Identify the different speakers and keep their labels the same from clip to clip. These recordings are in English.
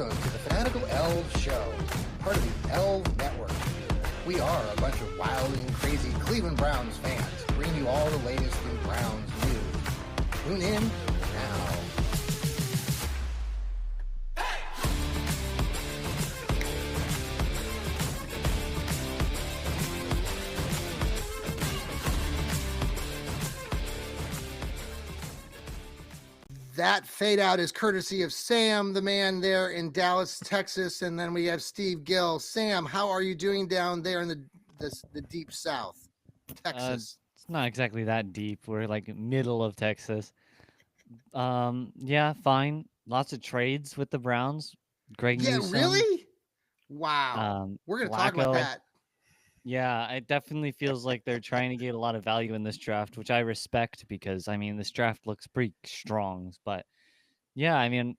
Speaker 1: Welcome to the Fanatical Elves Show, part of the Elves Network. We are a bunch of wild and crazy Cleveland Browns fans, bringing you all the latest in Browns news. Tune in now. That fade out is courtesy of Sam, the man there in Dallas, Texas, and then we have Steve Gill. Sam, how are you doing down there in the deep South, Texas?
Speaker 2: It's not exactly that deep. We're like middle of Texas. Yeah, fine. Lots of trades with the Browns. Greg
Speaker 1: Yeah,
Speaker 2: Newsom,
Speaker 1: really? Wow. We're going to talk about
Speaker 2: Flacco.
Speaker 1: that.
Speaker 2: Yeah, it definitely feels like they're trying to get a lot of value in this draft, which I respect because I mean this draft looks pretty strong. But yeah, I mean,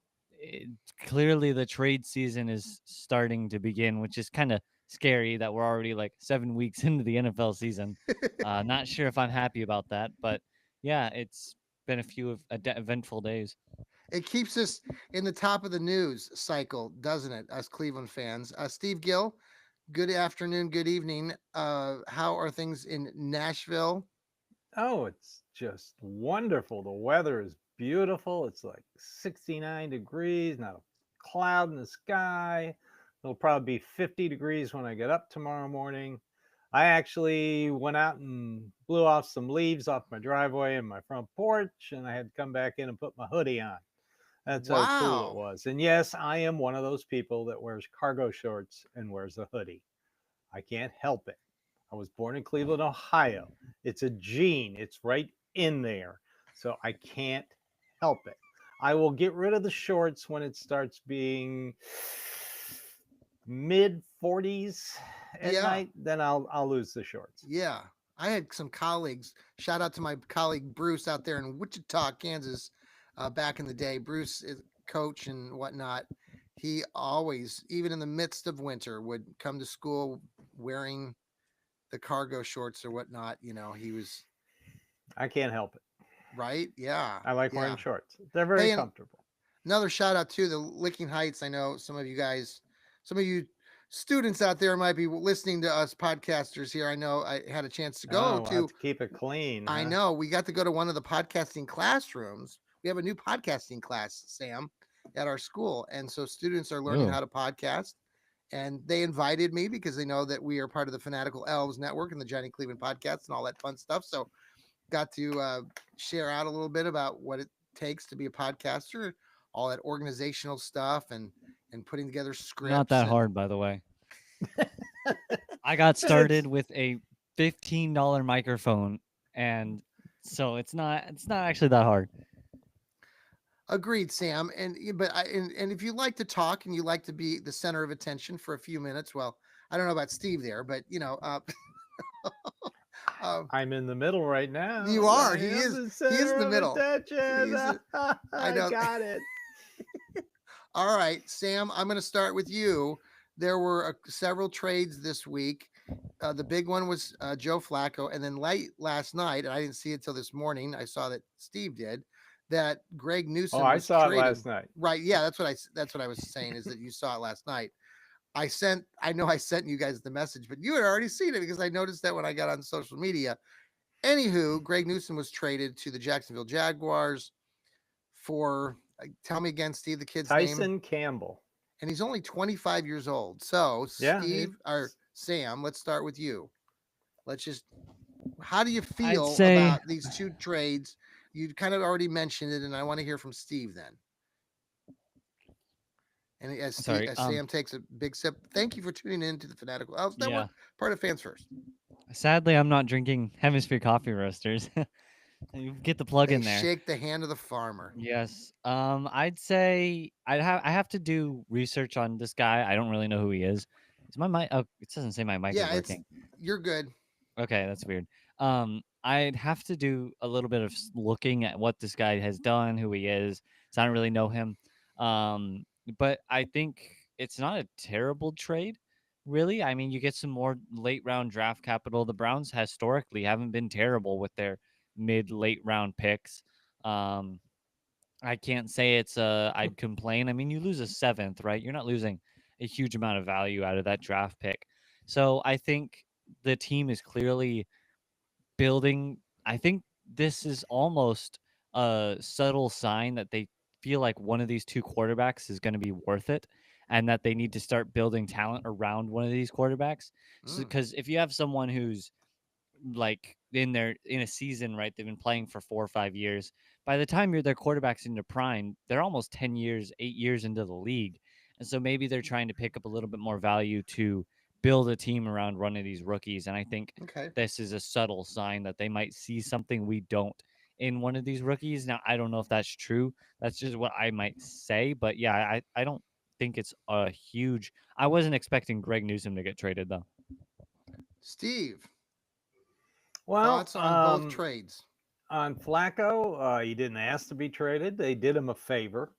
Speaker 2: clearly the trade season is starting to begin, which is kind of scary that we're already like 7 weeks into the NFL season. Not sure if I'm happy about that, but yeah, it's been a few eventful days.
Speaker 1: It keeps us in the top of the news cycle, doesn't it, us Cleveland fans? Steve Gill, good afternoon, good evening. How are things in Nashville?
Speaker 3: Oh, it's just wonderful. The weather is beautiful. It's like 69 degrees, not a cloud in the sky. It'll probably be 50 degrees when I get up tomorrow morning. I actually went out and blew off some leaves off my driveway and my front porch, and I had to come back in and put my hoodie on. That's how cool it
Speaker 1: Wow.
Speaker 3: was. And yes, I am one of those people that wears cargo shorts and wears a hoodie. I can't help it. I was born in Cleveland, Ohio. It's a gene, it's right in there. So I can't help it. I will get rid of the shorts when it starts being mid 40s at
Speaker 1: Yeah.
Speaker 3: night, then I'll lose the shorts.
Speaker 1: Yeah. I had some colleagues. Shout out to my colleague Bruce out there in Wichita, Kansas, back in the day. Bruce is coach and whatnot. He always, even in the midst of winter, would come to school wearing the cargo shorts or whatnot. You know, he was
Speaker 3: I can't help it.
Speaker 1: right. Yeah.
Speaker 3: I like
Speaker 1: Yeah.
Speaker 3: wearing shorts. They're very
Speaker 1: Hey, and
Speaker 3: comfortable.
Speaker 1: another shout out to the Licking Heights. I know some of you guys, some of you students out there might be listening to us podcasters here. I know I had a chance to go
Speaker 3: Oh, we'll have
Speaker 1: to.
Speaker 3: to keep it clean,
Speaker 1: I
Speaker 3: huh?
Speaker 1: know we got to go to one of the podcasting classrooms. We have a new podcasting class, Sam, at our school, and so students are learning
Speaker 2: Oh,
Speaker 1: how to podcast. And they invited me because they know that we are part of the Fanatical Elves Network and the Johnny Cleveland podcast and all that fun stuff. So got to share out a little bit about what it takes to be a podcaster, all that organizational stuff, and putting together
Speaker 2: not
Speaker 1: scripts
Speaker 2: that
Speaker 1: and
Speaker 2: hard, by the way. I got
Speaker 3: It's
Speaker 2: started with a $15 microphone, and so it's not actually that hard.
Speaker 1: agreed, Sam. And if you like to talk and you like to be the center of attention for a few minutes, well, I don't know about Steve there, but uh,
Speaker 3: I'm in the middle right
Speaker 1: you
Speaker 3: now.
Speaker 1: are.
Speaker 3: I am the
Speaker 1: He is
Speaker 3: center
Speaker 1: in the
Speaker 3: of
Speaker 1: middle.
Speaker 3: attention.
Speaker 1: He's. I
Speaker 3: I
Speaker 1: know.
Speaker 3: got it.
Speaker 1: All right, Sam. I'm going to start with you. There were several trades this week. The big one was Joe Flacco, and then late last night, and I didn't see it till this morning. I saw that Steve did. That Greg
Speaker 3: Oh,
Speaker 1: Newsom
Speaker 3: I
Speaker 1: was
Speaker 3: saw it
Speaker 1: traded.
Speaker 3: last night.
Speaker 1: Right? Yeah, that's what I was saying is that you saw it last night. I know I sent you guys the message, but you had already seen it because I noticed that when I got on social media. Anywho, Greg Newsom was traded to the Jacksonville Jaguars for, tell me again, Steve, the kid's name,
Speaker 3: Tyson Campbell.
Speaker 1: and he's only 25 years old. So,
Speaker 3: Yeah,
Speaker 1: Steve or Sam, let's start with you. Let's just, how do you
Speaker 2: I'd
Speaker 1: feel
Speaker 2: say
Speaker 1: about these two trades? You kind of already mentioned it, and I want to hear from Steve then. And
Speaker 2: sorry.
Speaker 1: as Sam takes a big sip, thank you for tuning in to the Fanatical Elves
Speaker 2: Yeah.
Speaker 1: Network, part of Fans First.
Speaker 2: Sadly, I'm not drinking Hemisphere Coffee Roasters. You get the plug
Speaker 1: They
Speaker 2: in there.
Speaker 1: shake the hand of the farmer.
Speaker 2: Yes. I'd say I have to do research on this guy. I don't really know who he is. Is my mic? Oh, it doesn't say my mic is
Speaker 1: Yeah,
Speaker 2: working.
Speaker 1: you're good.
Speaker 2: Okay, that's weird. I'd have to do a little bit of looking at what this guy has done, who he is. So I don't really know him. Um, but I think it's not a terrible trade, really. I mean, you get some more late round draft capital. The Browns historically haven't been terrible with their mid late round picks. Um, I can't say it's I'd complain. I mean, you lose a seventh, right? You're not losing a huge amount of value out of that draft pick. So I think the team is clearly building. I think this is almost a subtle sign that they feel like one of these two quarterbacks is going to be worth it, and that they need to start building talent around one of these quarterbacks. So,
Speaker 1: Mm,
Speaker 2: because if you have someone who's like in a season, right, they've been playing for 4 or 5 years, by the time their quarterback's into prime, they're almost 10 years, 8 years into the league. And so maybe they're trying to pick up a little bit more value to build a team around one of these rookies. And I think
Speaker 1: okay.
Speaker 2: this is a subtle sign that they might see something we don't in one of these rookies. Now, I don't know if that's true. That's just what I might say. But yeah, I don't think it's a huge. I wasn't expecting Greg Newsom to get traded, though.
Speaker 1: Steve,
Speaker 3: Well,
Speaker 1: thoughts on both trades?
Speaker 3: on Flacco, he didn't ask to be traded. They did him a favor.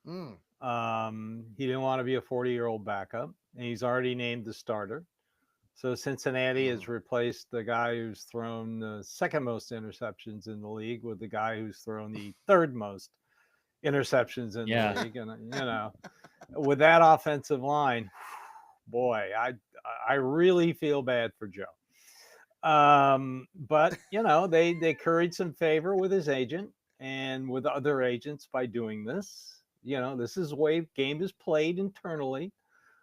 Speaker 1: Mm,
Speaker 3: He didn't want to be a 40-year-old backup, and he's already named the starter. So Cincinnati has replaced the guy who's thrown the second most interceptions in the league with the guy who's thrown the third most interceptions in
Speaker 2: Yeah.
Speaker 3: the league. And with that offensive line, boy, I really feel bad for Joe. But they curried some favor with his agent and with other agents by doing this. This is the way game is played internally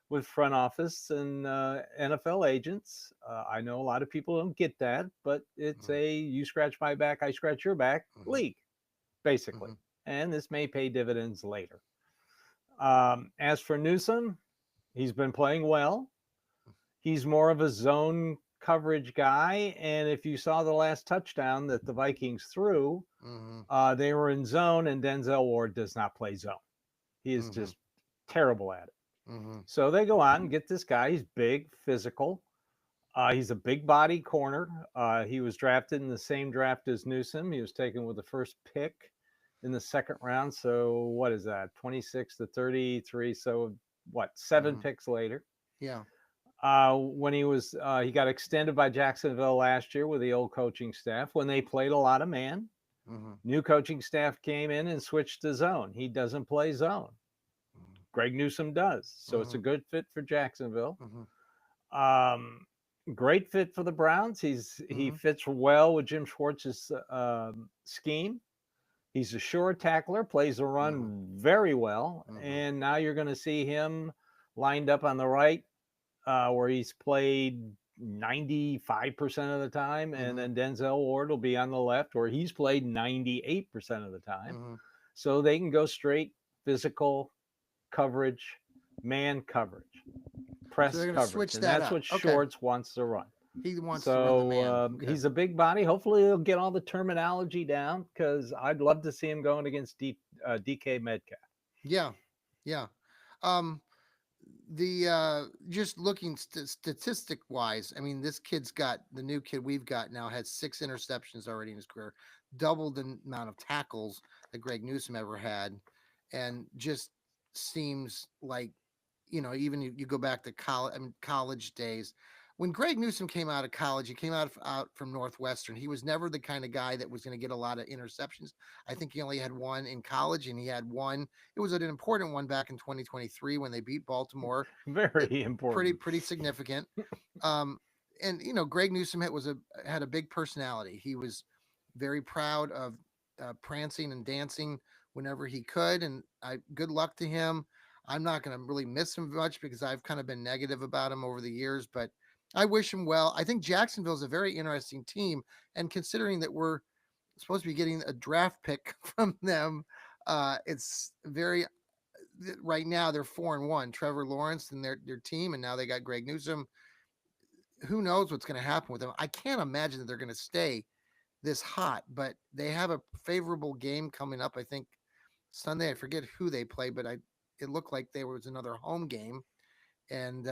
Speaker 3: with front office and NFL agents. I know a lot of people don't get that, but it's a you scratch my back, I scratch your back league, basically. And this may pay dividends later. As for Newsom, he's been playing well. He's more of a zone coverage guy. And if you saw the last touchdown that the Vikings threw, they were in zone, and Denzel Ward does not play zone. He is just terrible at it. So they go out and get this guy. He's big, physical. He's a big body corner. He was drafted in the same draft as Newsom. He was taken with the first pick in the second round. So what is that? 26 to 33. So what? 7 picks later.
Speaker 1: Yeah.
Speaker 3: When he got extended by Jacksonville last year with the old coaching staff when they played a lot of man. New coaching staff came in and switched to zone. He doesn't play zone. Greg Newsom does. So it's a good fit for Jacksonville. Great fit for the Browns. He fits well with Jim Schwartz's scheme. He's a sure tackler, plays the run very well. And now you're going to see him lined up on the right where he's played 95% of the time. And then Denzel Ward will be on the left where he's played 98% of the time. So they can go straight physical coverage, man coverage, press coverage. And that's what Schwartz wants to run.
Speaker 1: He wants to run the man.
Speaker 3: So he's a big body. Hopefully he'll get all the terminology down because I'd love to see him going against DK Metcalf.
Speaker 1: Yeah. Yeah. Just looking statistic wise, I mean, this kid's got the new kid we've got now had 6 interceptions already in his career, double the amount of tackles that Greg Newsom ever had, and just seems like, even you go back to college days. When Greg Newsom came out of college, he came out from Northwestern. He was never the kind of guy that was going to get a lot of interceptions. I think he only had 1 in college, and he had 1. It was an important one back in 2023 when they beat Baltimore.
Speaker 3: Very important.
Speaker 1: Pretty significant. And Greg Newsom had a big personality. He was very proud of prancing and dancing whenever he could, and good luck to him. I'm not going to really miss him much because I've kind of been negative about him over the years, but I wish him well. I think Jacksonville is a very interesting team, and considering that we're supposed to be getting a draft pick from them, it's very right now they're 4-1. Trevor Lawrence and their team, and now they got Greg Newsom. Who knows what's going to happen with them? I can't imagine that they're going to stay this hot, but they have a favorable game coming up. I think Sunday. I forget who they play, but it looked like there was another home game. And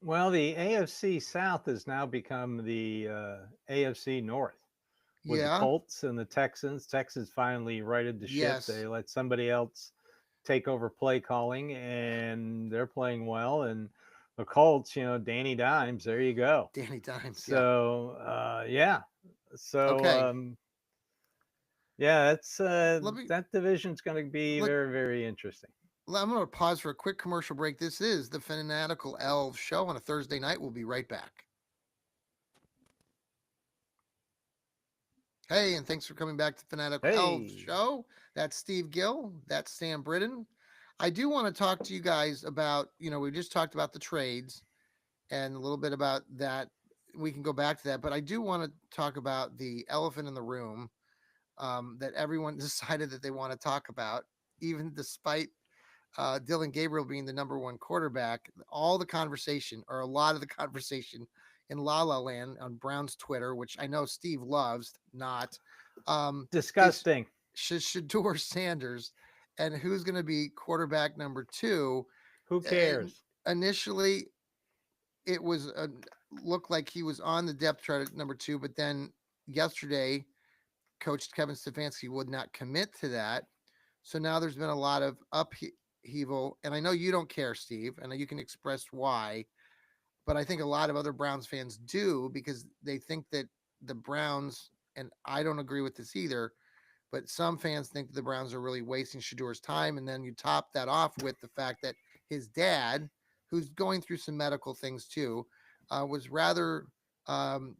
Speaker 3: well, the AFC South has now become the AFC North with the Colts and the Texans. Texans finally righted the ship. They let somebody else take over play calling, and they're playing well. And the Colts, Danny Dimes, there you go.
Speaker 1: Danny Dimes.
Speaker 3: So, yeah. So,
Speaker 1: okay.
Speaker 3: Yeah, that's
Speaker 1: me-
Speaker 3: that division's going to be
Speaker 1: let-
Speaker 3: very, very interesting.
Speaker 1: I'm going to pause for a quick commercial break. This is the Fanatical Elves show on a Thursday night. We'll be right back. Hey, and thanks for coming back to Fanatical Elves
Speaker 3: Hey.
Speaker 1: show. That's Steve Gill. That's Sam Britton. I do want to talk to you guys about, we just talked about the trades and a little bit about that. We can go back to that, but I do want to talk about the elephant in the room that everyone decided that they want to talk about, even despite Dylan Gabriel being the number one quarterback. All the conversation, or a lot of the conversation, in La La Land on Brown's Twitter, which I know Steve loves, not is
Speaker 3: Disgusting.
Speaker 1: Shador Sanders, and who's going to be quarterback number 2.
Speaker 3: Who
Speaker 1: And
Speaker 3: cares?
Speaker 1: initially, it was looked like he was on the depth chart at number 2, but then yesterday, Coach Kevin Stefanski would not commit to that. So now there's been a lot of upheaval, and I know you don't care, Steve, and you can express why, but I think a lot of other Browns fans do because they think that the Browns, and I don't agree with this either, but some fans think the Browns are really wasting Shador's time. And then you top that off with the fact that his dad, who's going through some medical things too, was rather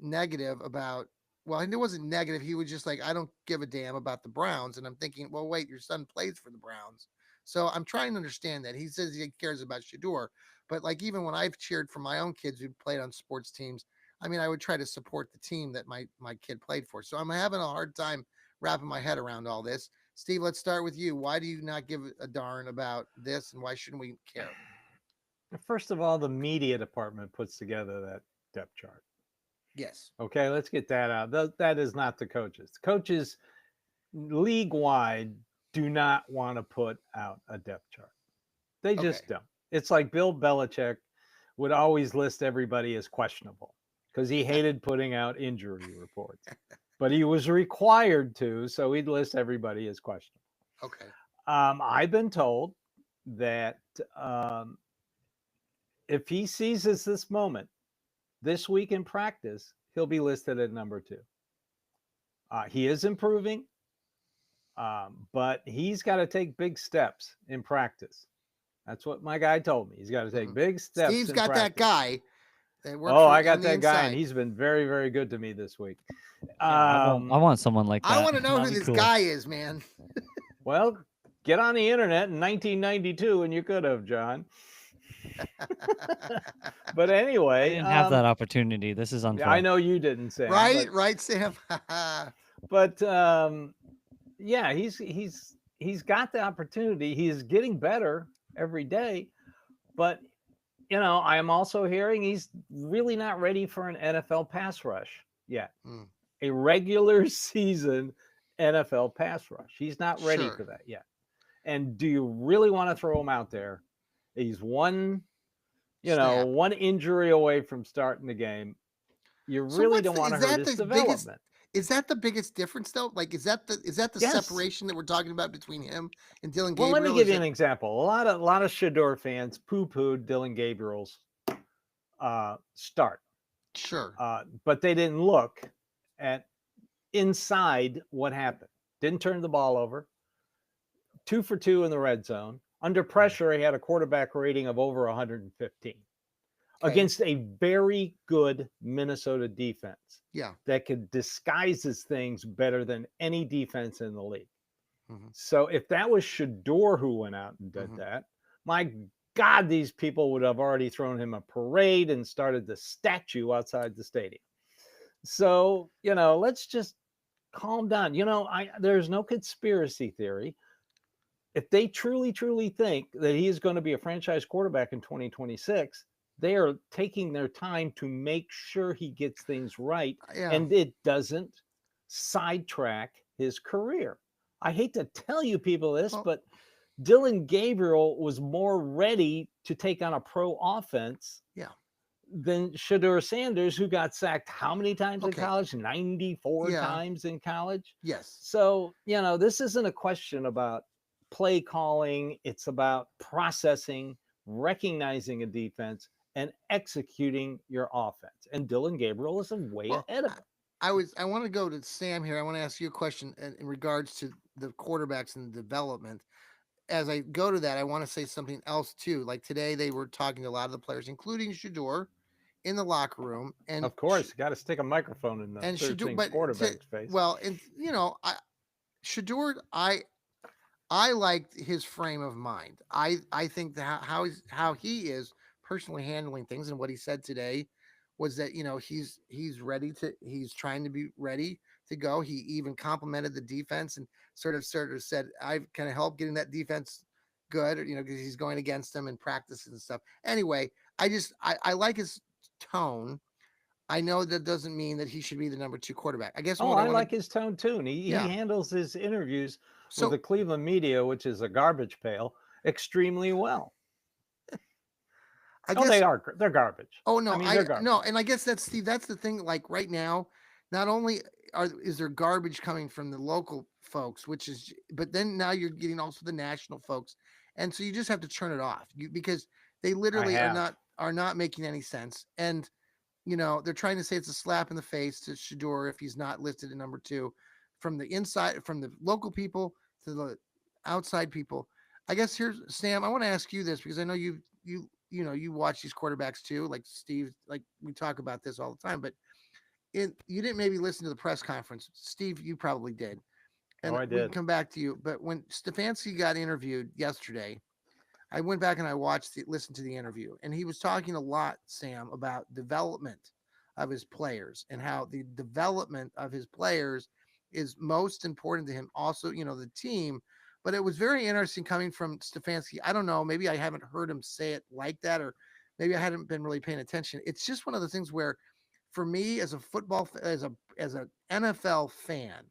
Speaker 1: negative about. Well, it wasn't negative. He was just like, I don't give a damn about the Browns. And I'm thinking, well, wait, your son plays for the Browns. So I'm trying to understand that. He says he cares about Shador. But like, even when I've cheered for my own kids who played on sports teams, I mean, I would try to support the team that my kid played for. So I'm having a hard time wrapping my head around all this. Steve, let's start with you. Why do you not give a darn about this, and why shouldn't we care?
Speaker 3: First of all, the media department puts together that depth chart.
Speaker 1: Yes.
Speaker 3: Okay, let's get that out. That is not the coaches. Coaches league wide do not want to put out a depth chart. They just don't. It's like Bill Belichick would always list everybody as questionable because he hated putting out injury reports, but he was required to, so he'd list everybody as questionable.
Speaker 1: Okay.
Speaker 3: I've been told that if he seizes this moment this week in practice, he'll be listed at number 2. He is improving, but he's got to take big steps in practice. That's what my guy told me. He's got to take big steps.
Speaker 1: Steve's got
Speaker 3: practice.
Speaker 1: that guy.
Speaker 3: I got that guy, and he's been very, very good to me this week.
Speaker 2: I want someone like that.
Speaker 1: I want to know who this guy is, man.
Speaker 3: Well, get on the internet in 1992, and you could have, John. But anyway,
Speaker 2: I didn't have that opportunity. This is unfair.
Speaker 3: I know you didn't, Sam.
Speaker 1: Right, Sam.
Speaker 3: But yeah, he's got the opportunity. He's getting better every day, but I am also hearing he's really not ready for an NFL pass rush yet. A regular season NFL pass rush. He's not ready for that yet. And do you really want to throw him out there? He's one injury away from starting the game. You really don't want to hurt his development.
Speaker 1: Is that the biggest difference, though? Like, is that the separation that we're talking about between him and Dylan Gabriel?
Speaker 3: Well, let me give you an example. A lot of Shador fans poo-pooed Dylan Gabriel's start.
Speaker 1: Sure.
Speaker 3: But they didn't look at inside what happened. Didn't turn the ball over. 2 for 2 in the red zone. Under pressure, he had a quarterback rating of over 115 against a very good Minnesota defense.
Speaker 1: Yeah.
Speaker 3: That could disguises things better than any defense in the league. So if that was Shador who went out and did that, my God, these people would have already thrown him a parade and started the statue outside the stadium. So, let's just calm down. There's no conspiracy theory. If they truly, truly think that he is going to be a franchise quarterback in 2026, they are taking their time to make sure he gets things right and it doesn't sidetrack his career. I hate to tell you people this, but Dylan Gabriel was more ready to take on a pro offense than Shador Sanders, who got sacked how many times in college? 94 times in college.
Speaker 1: Yes.
Speaker 3: So, this isn't a question about play calling. It's about processing, recognizing a defense, and executing your offense. And Dylan Gabriel is way ahead of him.
Speaker 1: I want to go to Sam here. I want to ask you a question in regards to the quarterbacks and the development. As I go to that, I want to say something else too. Like today, they were talking to a lot of the players, including Shador, in the locker room,
Speaker 3: Of course, you got to stick a microphone in the third
Speaker 1: Shador,
Speaker 3: string
Speaker 1: but
Speaker 3: quarterback's face.
Speaker 1: well, and Shador, I liked his frame of mind. I think that how he is personally handling things and what he said today was that he's ready to he's trying to be ready to go. He even complimented the defense and sort of said I've kind of helped getting that defense good, because he's going against them in practices and stuff. Anyway, I like his tone. I know that doesn't mean that he should be the number 2 quarterback. I guess
Speaker 3: Oh,
Speaker 1: what I
Speaker 3: I
Speaker 1: want
Speaker 3: like
Speaker 1: to
Speaker 3: his tone too. And he
Speaker 1: yeah.
Speaker 3: handles his interviews with the
Speaker 1: So
Speaker 3: Cleveland media, which is a garbage pail, extremely well.
Speaker 1: I
Speaker 3: Oh,
Speaker 1: guess
Speaker 3: they're garbage.
Speaker 1: Oh no,
Speaker 3: I mean, they're garbage.
Speaker 1: no, and I guess that's Steve. That's the thing. Like right now, not only is there garbage coming from the local folks, but then now you're getting also the national folks, and so you just have to turn it off because they
Speaker 3: I
Speaker 1: literally
Speaker 3: have.
Speaker 1: are not making any sense, and they're trying to say it's a slap in the face to Shador if he's not listed at number 2, from the inside, from the local people to the outside people. I guess here's Sam. I want to ask you this because I know you watch these quarterbacks too, like Steve. Like we talk about this all the time, but you didn't maybe listen to the press conference, Steve. You probably did,
Speaker 3: Oh,
Speaker 1: and
Speaker 3: I
Speaker 1: we can
Speaker 3: did.
Speaker 1: come back to you. But when Stefanski got interviewed yesterday, I went back and I listened to the interview, and he was talking a lot, Sam, about development of his players and how the development of his players is most important to him. Also, the team. But it was very interesting coming from Stefanski. I don't know, maybe I haven't heard him say it like that, or maybe I hadn't been really paying attention. It's just one of the things where, for me, as a as a NFL fan,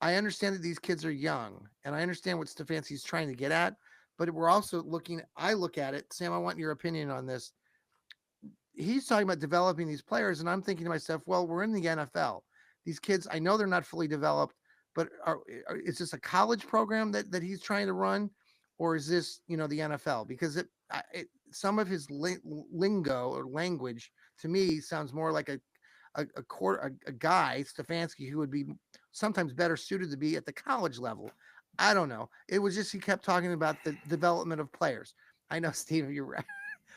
Speaker 1: I understand that these kids are young, and I understand what Stefanski's trying to get at. But we're also looking. I look at it, Sam. I want your opinion on this. He's talking about developing these players, and I'm thinking to myself, well, we're in the NFL. These kids, I know they're not fully developed, but is this a college program that he's trying to run, or is this the NFL? Because some of his lingo or language to me sounds more like a guy Stefanski who would be sometimes better suited to be at the college level. I don't know. It was just he kept talking about the development of players. I know, Steve, you're right.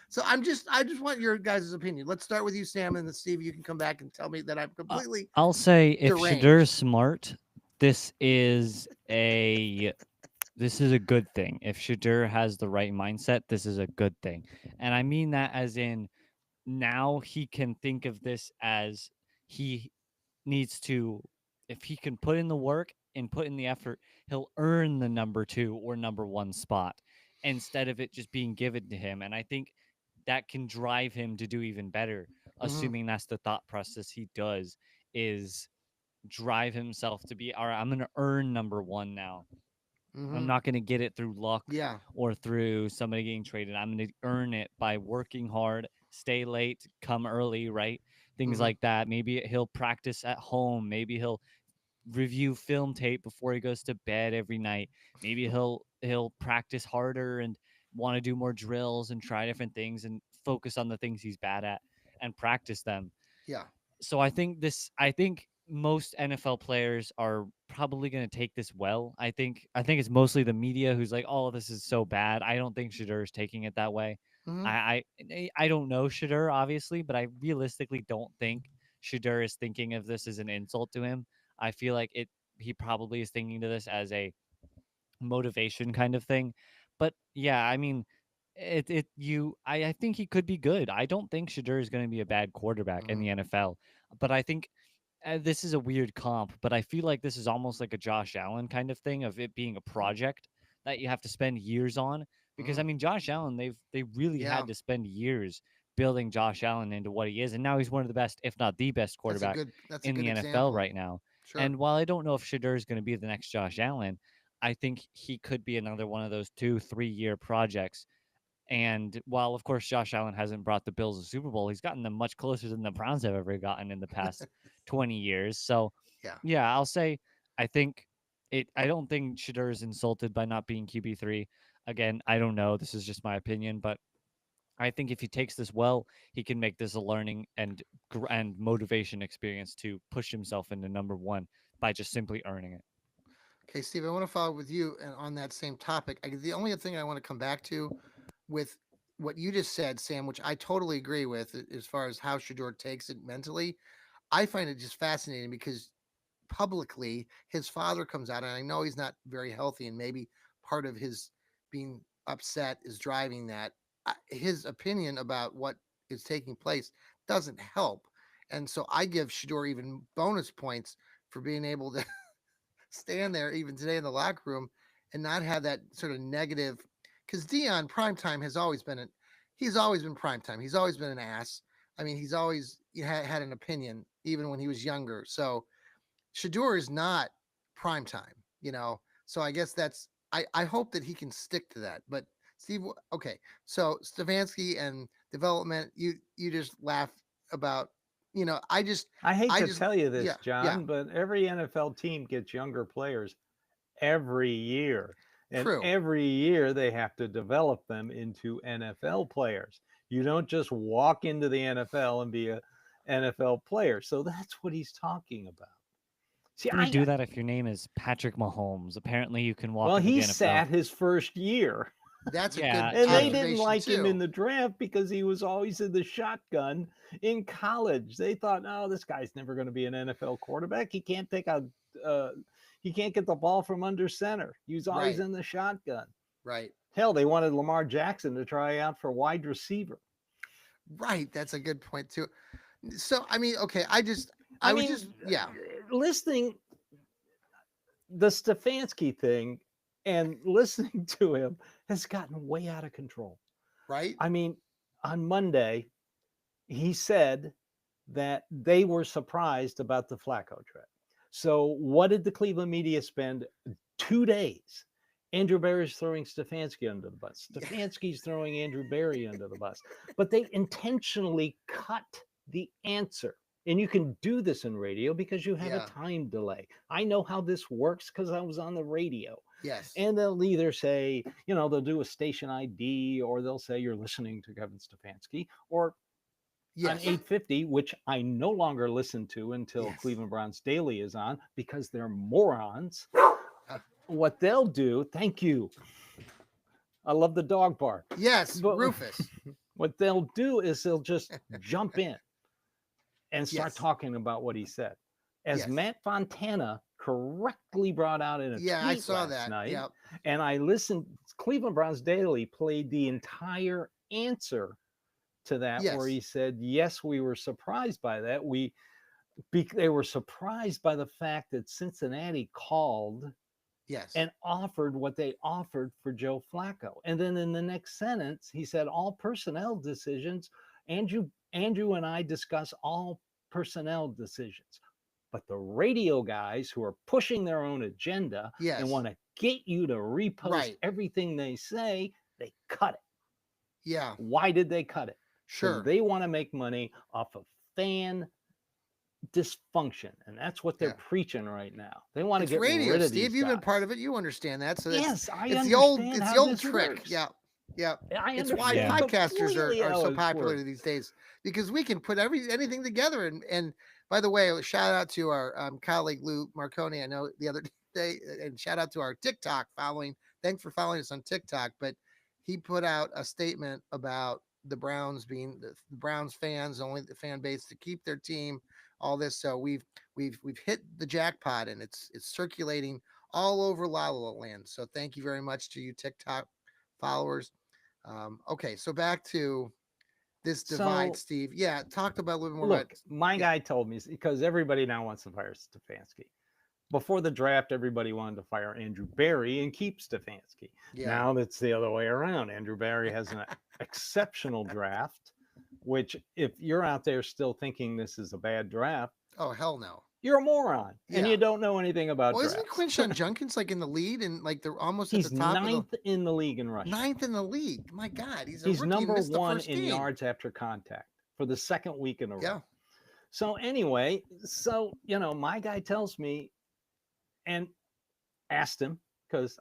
Speaker 1: So I just want your guys' opinion. Let's start with you, Sam, and then Steve, you can come back and tell me that I'm completely
Speaker 2: I'll say if Shadur's
Speaker 1: deranged.
Speaker 2: smart, this is a good thing. If Shadur has the right mindset, this is a good thing. And I mean that as in now he can think of this as he needs to, if he can put in the work and put in the effort, he'll earn the number 2 or number 1 spot instead of it just being given to him. And I think that can drive him to do even better,
Speaker 1: Mm-hmm.
Speaker 2: assuming that's the thought process he does, is drive himself to be, all right, I'm going to earn number 1 now. I'm
Speaker 1: Mm-hmm.
Speaker 2: not going to get it through luck
Speaker 1: Yeah.
Speaker 2: or through somebody getting traded. I'm going to earn it by working hard, stay late, come early, right? Things
Speaker 1: Mm-hmm.
Speaker 2: like that. Maybe he'll practice at home. Maybe he'll review film tape before he goes to bed every night. Maybe he'll practice harder and want to do more drills and try different things and focus on the things he's bad at and practice them.
Speaker 1: Yeah.
Speaker 2: So I think most NFL players are probably going to take this well. I think it's mostly the media who's like, "Oh, this is so bad." I don't think Shadur is taking it that way.
Speaker 1: Mm-hmm.
Speaker 2: I don't know Shadur obviously, but I realistically don't think Shadur is thinking of this as an insult to him. I feel like he probably is thinking to this as a motivation kind of thing. But yeah, I mean, I think he could be good. I don't think Shadur is going to be a bad quarterback in
Speaker 1: Mm-hmm.
Speaker 2: the NFL, but I think this is a weird comp, but I feel like this is almost like a Josh Allen kind of thing of it being a project that you have to spend years on. Because
Speaker 1: Mm-hmm.
Speaker 2: I mean, Josh Allen, they really
Speaker 1: Yeah.
Speaker 2: had to spend years building Josh Allen into what he is, and now he's one of the best, if not the best quarterback
Speaker 1: That's a
Speaker 2: in
Speaker 1: good
Speaker 2: the NFL
Speaker 1: example.
Speaker 2: right now.
Speaker 1: Sure.
Speaker 2: And while I don't know if Shadur is going to be the next Josh Allen, I think he could be another one of those 2-3 year projects. And while, of course, Josh Allen hasn't brought the Bills a Super Bowl, he's gotten them much closer than the Browns have ever gotten in the past 20 years. So,
Speaker 1: Yeah.
Speaker 2: yeah, I'll say I think I don't think Shadur is insulted by not being QB3. Again, I don't know. This is just my opinion, but I think if he takes this well, he can make this a learning and motivation experience to push himself into number one by just simply earning it.
Speaker 1: Okay, Steve, I want to follow with you on that same topic. The only thing I want to come back to with what you just said, Sam, which I totally agree with as far as how Shador takes it mentally, I find it just fascinating because publicly his father comes out, and I know he's not very healthy, and maybe part of his being upset is driving that. His opinion about what is taking place doesn't help. And so I give Shador even bonus points for being able to stand there even today in the locker room and not have that sort of negative. Because Dion primetime has always been he's always been primetime. He's always been an ass. I mean, he's always had an opinion even when he was younger. So Shador is not primetime, you know. So I guess I hope that he can stick to that. But Steve, okay, so Stefanski and development, you just laugh about,
Speaker 3: I hate
Speaker 1: I
Speaker 3: to
Speaker 1: just
Speaker 3: tell you this,
Speaker 1: yeah, yeah,
Speaker 3: John, but every NFL team gets younger players every year. And
Speaker 1: true.
Speaker 3: every year they have to develop them into NFL players. You don't just walk into the NFL and be a NFL player. So that's what he's talking about. See,
Speaker 2: You only do that if your name is Patrick Mahomes. Apparently, you can walk
Speaker 3: well,
Speaker 2: into the
Speaker 3: he
Speaker 2: NFL.
Speaker 3: sat his first year.
Speaker 1: That's a
Speaker 2: Yeah,
Speaker 1: good
Speaker 3: And they
Speaker 2: true.
Speaker 3: didn't
Speaker 1: observation
Speaker 3: like him in
Speaker 1: too.
Speaker 3: the draft because he was always in the shotgun in college. They thought, no, this guy's never going to be an NFL quarterback. He can't he can't get the ball from under center. He was always
Speaker 1: Right.
Speaker 3: in the shotgun.
Speaker 1: Right.
Speaker 3: Hell, they wanted Lamar Jackson to try out for wide receiver.
Speaker 1: Right. That's a good point too. So I mean, okay,
Speaker 3: I
Speaker 1: was
Speaker 3: mean,
Speaker 1: just yeah.
Speaker 3: listening the Stefanski thing and listening to him has gotten way out of control.
Speaker 1: Right?
Speaker 3: I mean, on Monday, he said that they were surprised about the Flacco trade. So, what did the Cleveland media spend 2 days? Andrew Berry's throwing Stefanski under the bus. Stefanski's throwing Andrew Berry under the bus. But they intentionally cut the answer. And you can do this in radio because you have
Speaker 1: Yeah.
Speaker 3: a time delay. I know how this works because I was on the radio.
Speaker 1: Yes.
Speaker 3: And they'll either say, they'll do a station ID, or they'll say you're listening to Kevin Stefanski, or on
Speaker 1: Yes.
Speaker 3: 850, which I no longer listen to until
Speaker 1: Yes.
Speaker 3: Cleveland Browns Daily is on because they're morons.
Speaker 1: Uh.
Speaker 3: What they'll do, thank you. I love the dog bark.
Speaker 1: Yes,
Speaker 3: But
Speaker 1: Rufus.
Speaker 3: what they'll do is they'll just jump in and start
Speaker 1: Yes.
Speaker 3: talking about what he said. As
Speaker 1: Yes.
Speaker 3: Matt Fontana correctly brought out in a
Speaker 1: Yeah,
Speaker 3: tweet
Speaker 1: I saw
Speaker 3: last
Speaker 1: that.
Speaker 3: night,
Speaker 1: Yep.
Speaker 3: and I listened. Cleveland Browns Daily played the entire answer to that, where
Speaker 1: Yes.
Speaker 3: he said, "Yes, we were surprised by that. They were surprised by the fact that Cincinnati called
Speaker 1: Yes.
Speaker 3: and offered what they offered for Joe Flacco." And then in the next sentence, he said, "All personnel decisions. Andrew and I discuss all personnel decisions. But the radio guys who are pushing their own agenda
Speaker 1: Yes.
Speaker 3: and want to get you to repost
Speaker 1: Right.
Speaker 3: everything they say, they cut it."
Speaker 1: Yeah.
Speaker 3: Why did they cut it? 'Cause
Speaker 1: Sure.
Speaker 3: they want to make money off of fan dysfunction, and that's what they're
Speaker 1: Yeah.
Speaker 3: preaching right now. They want to
Speaker 1: It's
Speaker 3: get
Speaker 1: radio,
Speaker 3: rid of
Speaker 1: Steve.
Speaker 3: these
Speaker 1: You've been
Speaker 3: guys.
Speaker 1: part of it. You understand that. So it's,
Speaker 3: Yes, I
Speaker 1: it's
Speaker 3: understand
Speaker 1: the
Speaker 3: how
Speaker 1: old
Speaker 3: this
Speaker 1: trick.
Speaker 3: works.
Speaker 1: Yeah. Yeah.
Speaker 3: I
Speaker 1: It's why
Speaker 2: Yeah.
Speaker 3: understand
Speaker 1: podcasters
Speaker 3: completely
Speaker 1: are
Speaker 3: how
Speaker 1: so
Speaker 3: this
Speaker 1: popular
Speaker 3: works.
Speaker 1: these days because we can put anything together. And by the way, shout out to our colleague Lou Marconi. I know the other day, and shout out to our TikTok following. Thanks for following us on TikTok. But he put out a statement about the Browns being the Browns fans, only the fan base to keep their team, all this. So we've hit the jackpot, and it's circulating all over La La Land. So thank you very much to you TikTok followers. Okay, so back to this divide,
Speaker 3: So,
Speaker 1: Steve. Yeah, talked about a little more
Speaker 3: look,
Speaker 1: about.
Speaker 3: my
Speaker 1: Yeah.
Speaker 3: guy told me, because everybody now wants to fire Stefanski. Before the draft, everybody wanted to fire Andrew Berry and keep Stefanski.
Speaker 1: Yeah.
Speaker 3: Now it's the other way around. Andrew Berry has an exceptional draft, which, if you're out there still thinking this is a bad draft,
Speaker 1: Oh hell no.
Speaker 3: you're a moron and
Speaker 1: Yeah.
Speaker 3: you don't know anything about
Speaker 1: Well,
Speaker 3: drafts.
Speaker 1: isn't Quinshawn Junkins like in the lead and like they're almost
Speaker 3: He's
Speaker 1: at the top of
Speaker 3: ninth in the league in rushing.
Speaker 1: the ninth in the league? My God, he's a
Speaker 3: He's
Speaker 1: rookie.
Speaker 3: number
Speaker 1: Missed the
Speaker 3: one
Speaker 1: first
Speaker 3: in
Speaker 1: game.
Speaker 3: yards after contact for the second week in a row.
Speaker 1: Yeah.
Speaker 3: So anyway, my guy tells me, and asked him, because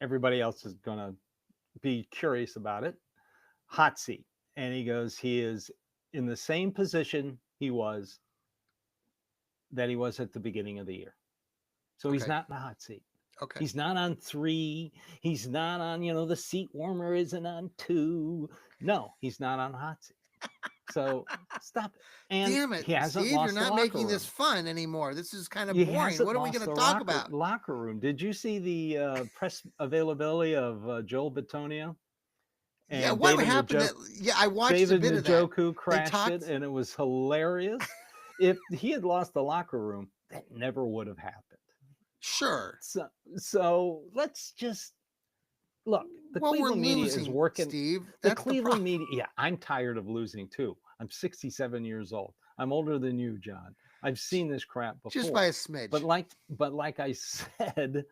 Speaker 3: everybody else is gonna be curious about it. Hot seat. and he goes, he is in the same position he was at the beginning of the year. So he's
Speaker 1: Okay.
Speaker 3: not in the hot seat.
Speaker 1: Okay.
Speaker 3: He's not on 3. He's not on, the seat warmer isn't on 2. No, he's not on the hot seat. So stop it. And
Speaker 1: Damn it,
Speaker 3: he hasn't
Speaker 1: Steve! You're
Speaker 3: lost the
Speaker 1: not
Speaker 3: locker
Speaker 1: making this
Speaker 3: room.
Speaker 1: fun anymore. This is kind of
Speaker 3: He
Speaker 1: boring.
Speaker 3: hasn't
Speaker 1: What are we
Speaker 3: lost
Speaker 1: going to
Speaker 3: the
Speaker 1: talk about?
Speaker 3: locker room. Did you see the press availability of Joel Bitonio?
Speaker 1: Yeah,
Speaker 3: And
Speaker 1: what
Speaker 3: David
Speaker 1: happened? I watched a
Speaker 3: David
Speaker 1: bit of that.
Speaker 3: Njoku crashed it,
Speaker 1: talked-
Speaker 3: and it was hilarious. If he had lost the locker room, that never would have happened.
Speaker 1: Sure.
Speaker 3: So let's just look. The
Speaker 1: Well, we're
Speaker 3: Cleveland media
Speaker 1: losing,
Speaker 3: is working.
Speaker 1: Steve.
Speaker 3: The
Speaker 1: That's the
Speaker 3: Cleveland
Speaker 1: problem.
Speaker 3: media. Yeah, I'm tired of losing too. I'm 67 years old. I'm older than you, John. I've seen this crap before.
Speaker 1: Just by a smidge.
Speaker 3: But like I said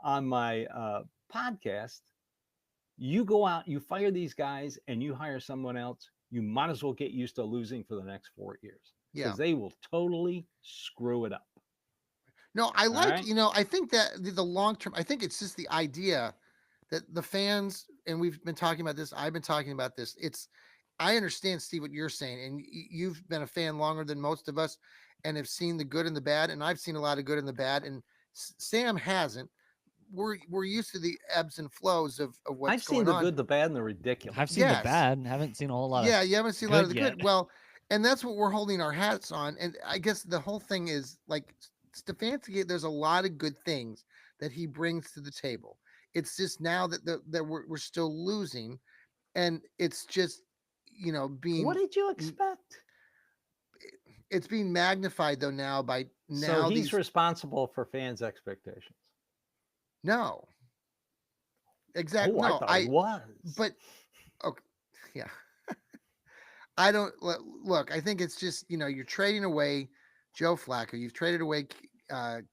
Speaker 3: on my podcast, you go out, you fire these guys, and you hire someone else. You might as well get used to losing for the next 4 years, because they will totally screw it up.
Speaker 1: No, I like,
Speaker 3: right?
Speaker 1: I think that the long term, I think it's just the idea that the fans, and we've been talking about this, I've been talking about this. I understand, Steve, what you're saying, and you've been a fan longer than most of us and have seen the good and the bad, and I've seen a lot of good and the bad, and Sam hasn't. We're used to the ebbs and flows of what's
Speaker 3: I've
Speaker 1: going
Speaker 3: seen the
Speaker 1: on.
Speaker 3: good, the bad, and the ridiculous.
Speaker 2: I've seen the
Speaker 1: Yes.
Speaker 2: bad. Haven't seen a whole lot of
Speaker 1: Yeah, you haven't seen a lot of the
Speaker 2: good
Speaker 1: good.
Speaker 2: yet.
Speaker 1: Well, and that's what we're holding our hats on. And I guess the whole thing is like Stefanski, there's a lot of good things that he brings to the table. It's just now that we're still losing, and it's just being
Speaker 3: What did you expect?
Speaker 1: it's being magnified though now by
Speaker 3: So he's responsible for fans' expectations.
Speaker 1: No. Exactly.
Speaker 3: Oh, I
Speaker 1: No,
Speaker 3: thought he was.
Speaker 1: But okay, yeah. I don't look. I think it's just you're trading away Joe Flacco. You've traded away